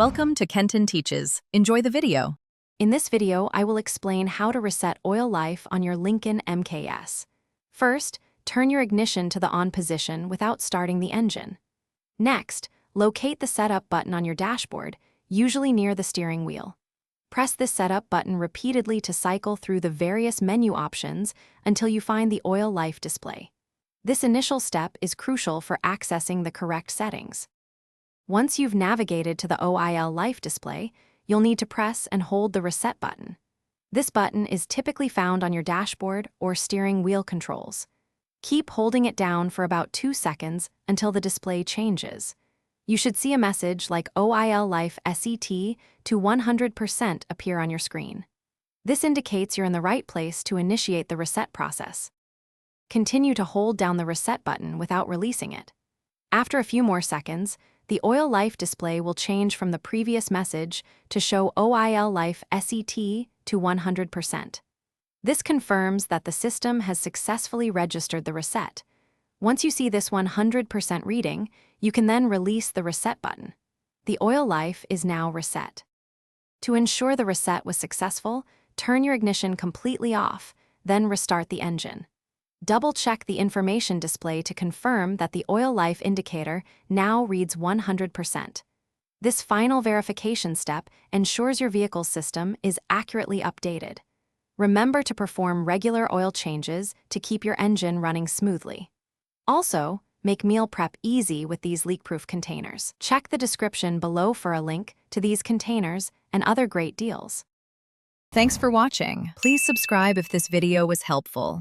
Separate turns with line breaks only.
Welcome to Kenton Teaches. Enjoy the video.
In this video, I will explain how to reset oil life on your Lincoln MKS. First, turn your ignition to the on position without starting the engine. Next, locate the setup button on your dashboard, usually near the steering wheel. Press this setup button repeatedly to cycle through the various menu options until you find the oil life display. This initial step is crucial for accessing the correct settings. Once you've navigated to the oil life display, you'll need to press and hold the reset button. This button is typically found on your dashboard or steering wheel controls. Keep holding it down for about 2 seconds until the display changes. You should see a message like oil life set to 100% appear on your screen. This indicates you're in the right place to initiate the reset process. Continue to hold down the reset button without releasing it. After a few more seconds, the oil life display will change from the previous message to show oil life set to 100%. This confirms that the system has successfully registered the reset. Once you see this 100% reading, you can then release the reset button. The oil life is now reset. To ensure the reset was successful, turn your ignition completely off, then restart the engine. Double-check the information display to confirm that the oil life indicator now reads 100%. This final verification step ensures your vehicle's system is accurately updated. Remember to perform regular oil changes to keep your engine running smoothly. Also, make meal prep easy with these leak-proof containers. Check the description below for a link to these containers and other great deals.
Thanks for watching. Please subscribe if this video was helpful.